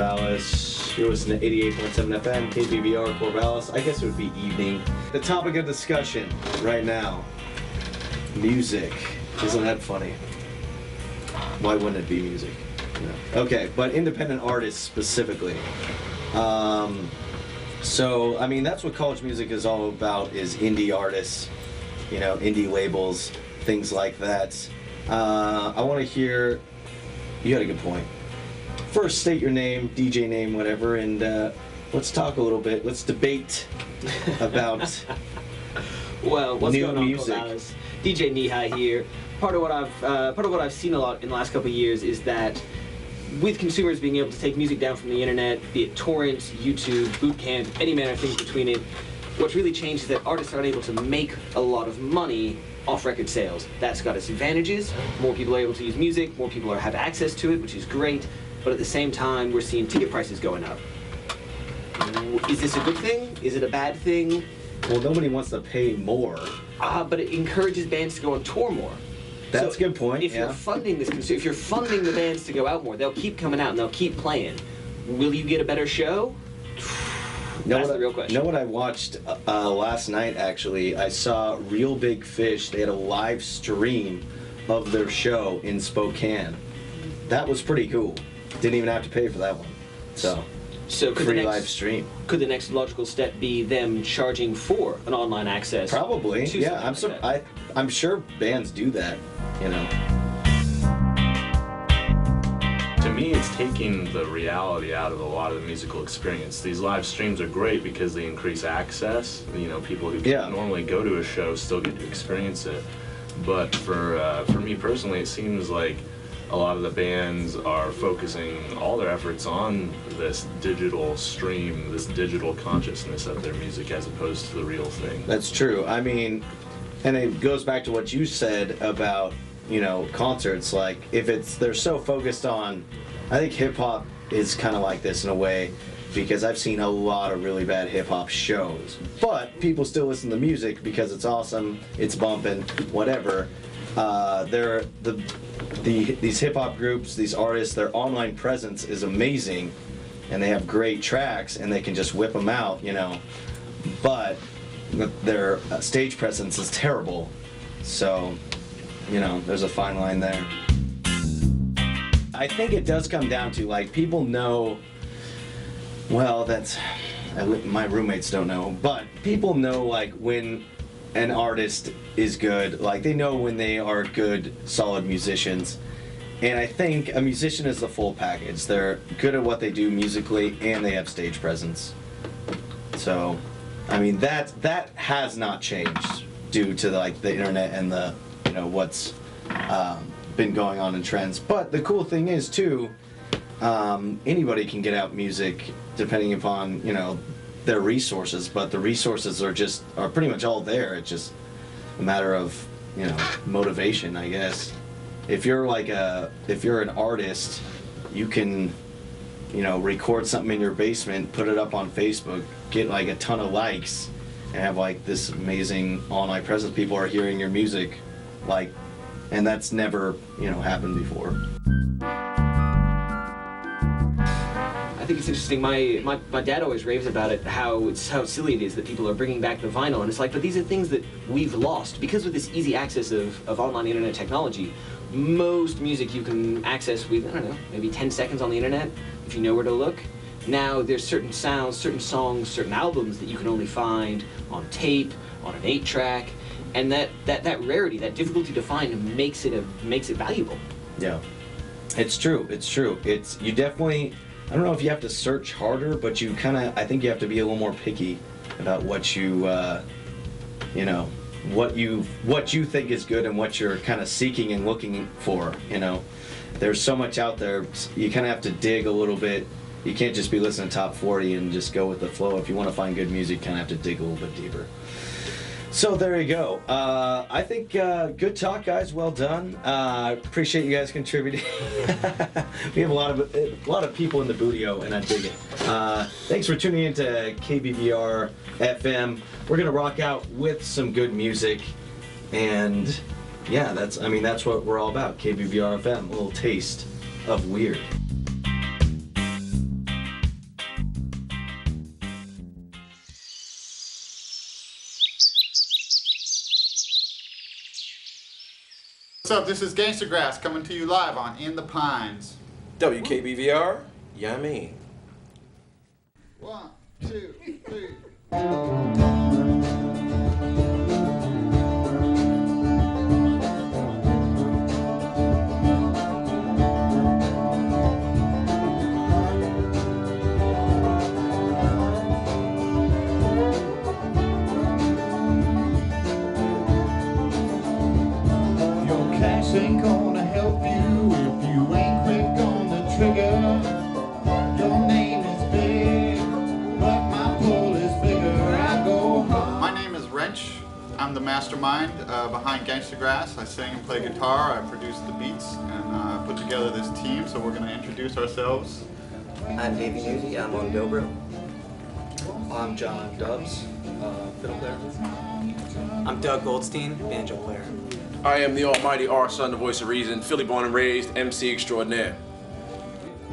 Corvallis. You're listening to 88.7 FM, KBVR, Corvallis. I guess it would be evening. The topic of discussion right now, music. Isn't that funny? Why wouldn't it be music? No. Okay, but independent artists specifically. So, I mean, that's what college music is all about, is indie artists, you know, indie labels, things like that. I want to hear, you had a good point. First, state your name, DJ name, whatever, and let's talk a little bit. Let's debate about well, what's new going on, music. Corvallis? DJ Knee here. Part of what I've seen a lot in the last couple of years is that with consumers being able to take music down from the internet, be it torrents, YouTube, Bootcamp, any manner of things between it, what's really changed is that artists aren't able to make a lot of money off record sales. That's got its advantages. More people are able to use music, more people have access to it, which is great, but at the same time, we're seeing ticket prices going up. Is this a good thing? Is it a bad thing? Well, nobody wants to pay more. But it encourages bands to go on tour more. That's a good point. If you're funding this, if you're funding the bands to go out more, they'll keep coming out and they'll keep playing. Will you get a better show? That's the real question. You know what I watched last night, actually? I saw Real Big Fish. They had a live stream of their show in Spokane. That was pretty cool. Didn't even have to pay for that one. So could free live stream. Could the next logical step be them charging for an online access? Probably. Yeah, I'm sure bands do that, you know. To me, it's taking the reality out of a lot of the musical experience. These live streams are great because they increase access. You know, people who can't normally go to a show still get to experience it. But for me personally, it seems like a lot of the bands are focusing all their efforts on this digital stream, this digital consciousness of their music as opposed to the real thing. That's true. I mean, and it goes back to what you said about, you know, concerts. Like, if they're so focused on, I think hip hop is kind of like this in a way, because I've seen a lot of really bad hip hop shows, but people still listen to music because it's awesome, it's bumping, whatever. These hip hop groups, these artists, their online presence is amazing, and they have great tracks, and they can just whip them out, you know. But their stage presence is terrible. So, you know, there's a fine line there. I think it does come down to, like, people know, well, my roommates don't know, but people know, like, when an artist is good, like, they know when they are good, solid musicians. And I think a musician is the full package. They're good at what they do musically, and they have stage presence. So, I mean, that has not changed due to, like, the internet and the, you know, what's been going on in trends. But the cool thing is, too, anybody can get out music depending upon, you know, their resources, but the resources are pretty much all there. It's just a matter of, you know, motivation, I guess. If you're an artist, you can, you know, record something in your basement, put it up on Facebook, get like a ton of likes, and have like this amazing online presence. People are hearing your music, like, and that's never, you know, happened before. I think it's interesting. My dad always raves about it, how silly it is that people are bringing back the vinyl, and it's like, but these are things that we've lost because with this easy access of online internet technology. Most music you can access with, I don't know, maybe 10 seconds on the internet if you know where to look. Now there's certain sounds, certain songs, certain albums that you can only find on tape, on an 8-track, and that rarity, that difficulty to find makes it valuable. Yeah, it's true. You definitely, I don't know if you have to search harder, but you kind of, I think you have to be a little more picky about what you, you know, what you think is good and what you're kind of seeking and looking for, you know. There's so much out there, you kind of have to dig a little bit. You can't just be listening to top 40 and just go with the flow. If you want to find good music, you kind of have to dig a little bit deeper. So there you go. I think good talk, guys. Well done. Appreciate you guys contributing. We have a lot of people in the boodio, and I dig it. Thanks for tuning in to KBVR FM. We're gonna rock out with some good music, and yeah, that's what we're all about. KBVR FM, a little taste of weird. What's up? This is Gangstagrass coming to you live on In the Pines. KBVR, yeah, I mean. 1, 2, 3. Ain't gonna help you if you ain't quick on the trigger. Your name is big, but my pull is bigger. I go hard. My name is Wrench. I'm the mastermind behind Gangstagrass. I sing and play guitar, I produce the beats, and put together this team, so we're going to introduce ourselves. I'm Davey Newsy, I'm on dobro. I'm John Dubs, fiddle player. I'm Doug Goldstein, banjo player. I am the almighty R. Son, the voice of reason, Philly born and raised, MC extraordinaire.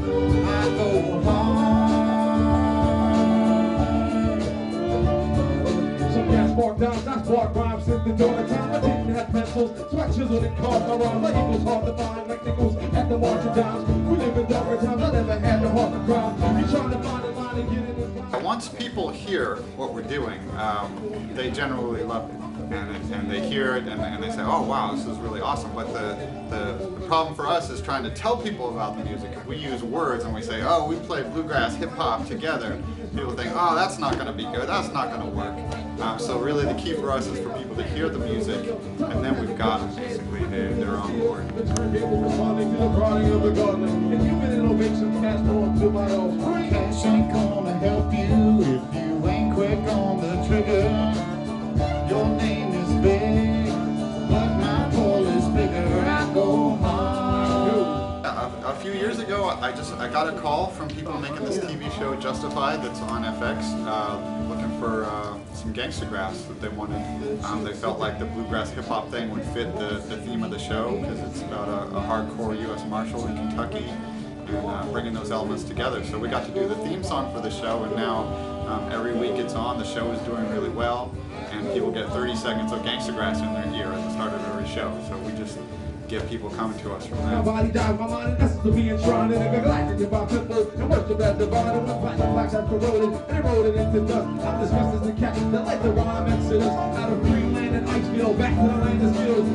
I go hard. Some gas spark downs, I spark rhymes since the dawn of time. I didn't have pencils, so I chiseled and carved my rhymes. Like eagles hard to find, like nickels at the march of dimes. We live in darker times, I never had the heart to cry. You trying to find a line and get in this line. Once people hear what we're doing, they generally love it. And they hear it and they say, oh wow, this is really awesome. But the problem for us is trying to tell people about the music. If we use words and we say, oh, we play bluegrass, hip hop together, people think, oh, that's not going to be good, that's not going to work. So really the key for us is for people to hear the music, and then we've got them basically, they're on board. Cash ain't gonna help you if you ain't quick on the trigger. Your name is big, but my pull is bigger. I go hard. A few years ago, I got a call from people making this TV show Justified that's on FX, looking for some Gangstagrass that they wanted. They felt like the bluegrass hip hop thing would fit the theme of the show, because it's about a hardcore U.S. Marshal in Kentucky and bringing those elements together. So we got to do the theme song for the show, and now every week it's on. The show is doing really well, and people get 30 seconds of Gangstagrass in their ear at the start of every show. So we just get people coming to us from My that. body dies, my mind and essence to be enshrined in a galactic about people and worship as divine. And when platinum plaques have corroded and eroded into dust, I'm dismissed as the cat that like the rhyme exodus out of Greenland and Iceville back to the land of skills.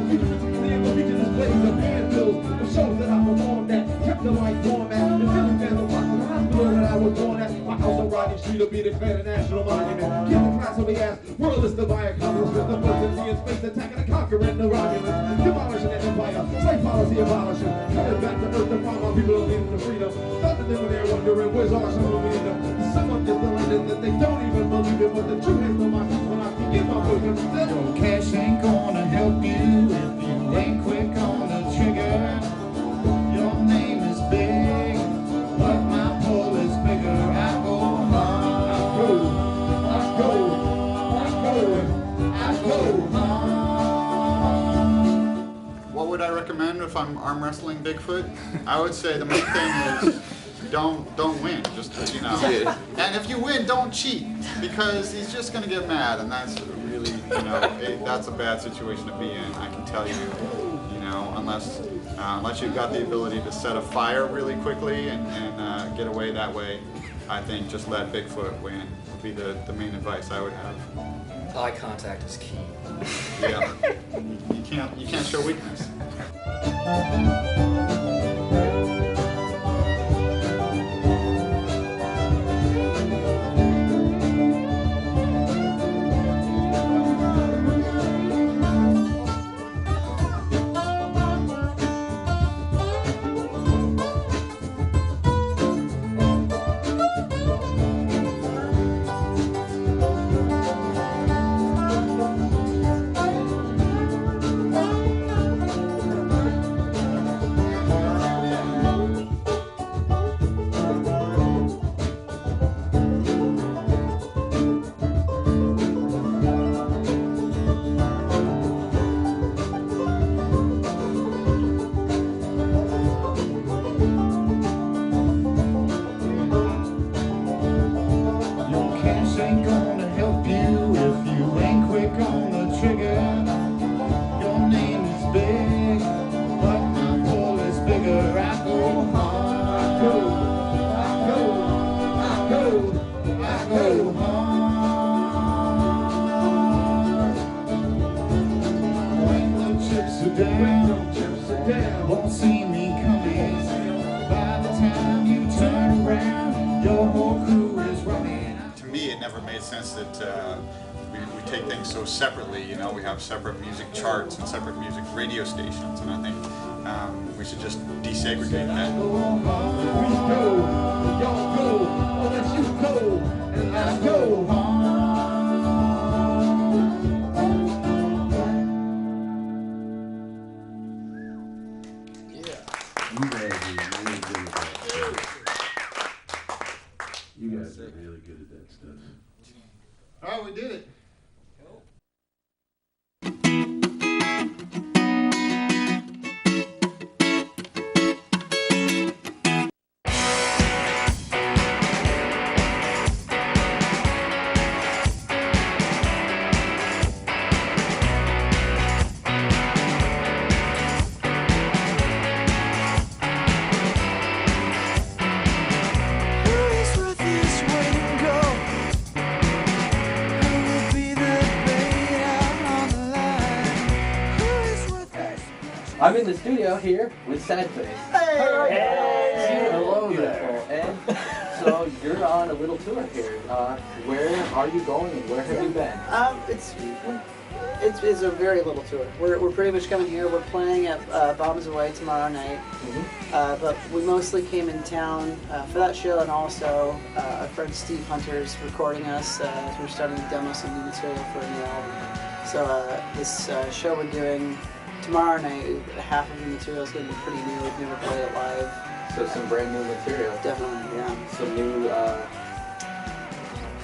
Featuring displays of handbills of shows that I performed at, kept the light format. The Philly fans will rock the hospital that I was born at. My house on Rodney Street will be declared a national monument. Give the class of the ass, world is the by accomplishment. The potency in space attacking and conquering the Romulans, demolishing an empire. Slave policy abolition, coming back to earth to find my people are leading to freedom. Starting them when they're wondering where's our summer freedom. Some of this London that they don't even believe it, but the truth is no my people I can get my bosom. Your cash ain't gonna help you if you ain't quick on the trigger. Your name is big, but my pull is bigger. I go hard. I go hard. What would I recommend if I'm arm wrestling Bigfoot? I would say the main thing is don't win. Just, you know. Yeah. And if you win, don't cheat, because he's just gonna get mad, and that's really, you know, that's a bad situation to be in. I can tell you, you know, unless you've got the ability to set a fire really quickly and get away that way. I think just let Bigfoot win would be the main advice I would have. Eye contact is key. Yeah, you can't show weakness. never made sense that we take things so separately. You know, we have separate music charts and separate music radio stations, and I think we should just desegregate that. We go, y'all go, unless you go, and I go. You guys are really good at that stuff. Oh, we did it. I'm in the studio here with Sadface. Hey! Hello there. And so you're on a little tour here. Where are you going and where have you been? It's a very little tour. We're pretty much coming here. We're playing at Bombs Away tomorrow night. But we mostly came in town for that show, and also our friend Steve Hunter's recording us as we're starting to demo some new material for a new album. So this show we're doing tomorrow night, half of the material is going to be pretty new. We've never played it live. So some brand new material. Definitely, yeah. Some new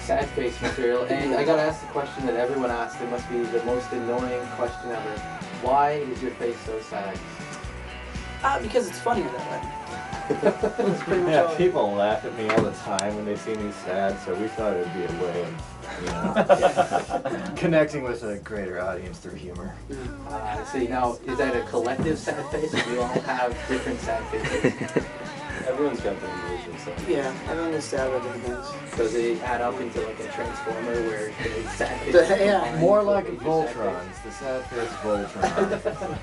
Sadface material. And I gotta ask the question that everyone asks. It must be the most annoying question ever. Why is your face so sad? Because it's funnier that way. That's pretty much all. People laugh at me all the time when they see me sad, so we thought it would be a way of, connecting with a greater audience through humor. See, now, is that a collective sad face, or do you all have different sad faces? Everyone's got their individual sad. Yeah, everyone is sad about different things. So they add up into like a transformer where the sad face yeah. More like Voltrons, the sad face Voltron.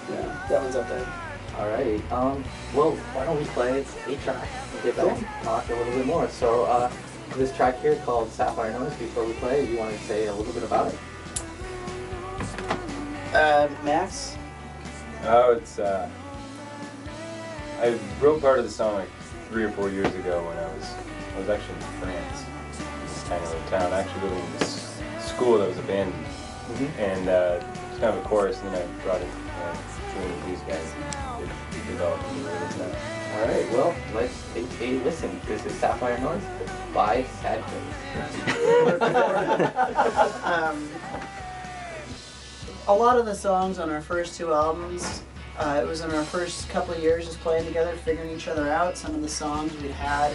Yeah, that one's up there. Alright, well, why don't we play a track and get back and talk a little bit more. So, this track here called Sapphire Noise, before we play, you want to say a little bit about it? Max? Oh, it's, I wrote part of the song like 3 or 4 years ago when I was actually in France, this tiny little town, actually living in this school that was abandoned, and just kind of a chorus, and then I brought it with these guys. It developed into what it is now. Alright, well, let's take a listen. This is Sapphire Noise by Sadface. A lot of the songs on our first 2 albums, it was in our first couple of years just playing together, figuring each other out. Some of the songs we'd had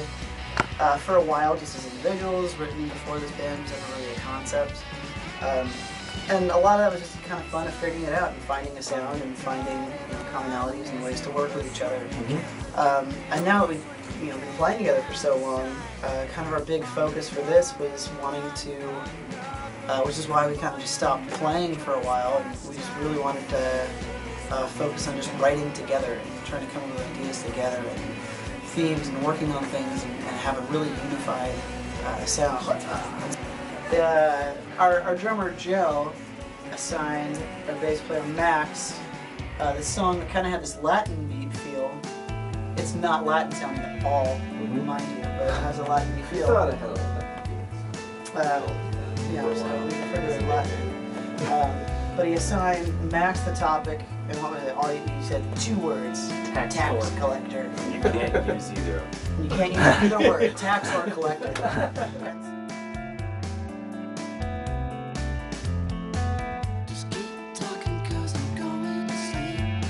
for a while just as individuals, written before this band was ever really a concept. And a lot of that was just kind of fun of figuring it out and finding a sound and finding commonalities and ways to work with each other. And now we've been playing together for so long, kind of our big focus for this was wanting to, which is why we kind of just stopped playing for a while, and we just really wanted to focus on just writing together and trying to come up with ideas together and themes and working on things and have a really unified sound. Our drummer Joe assigned our bass player Max this song that kind of had this Latin beat feel. It's not Latin sounding at all, mind you, but it has a Latin beat feel. Thought it had a Latin Yeah, so we refer to it as Latin. But he assigned Max the topic, and what was it? All he said 2 words: tax collector. You can't use either. You can't use either word: tax or collector. Just keep talking 'cause I'm going to sleep.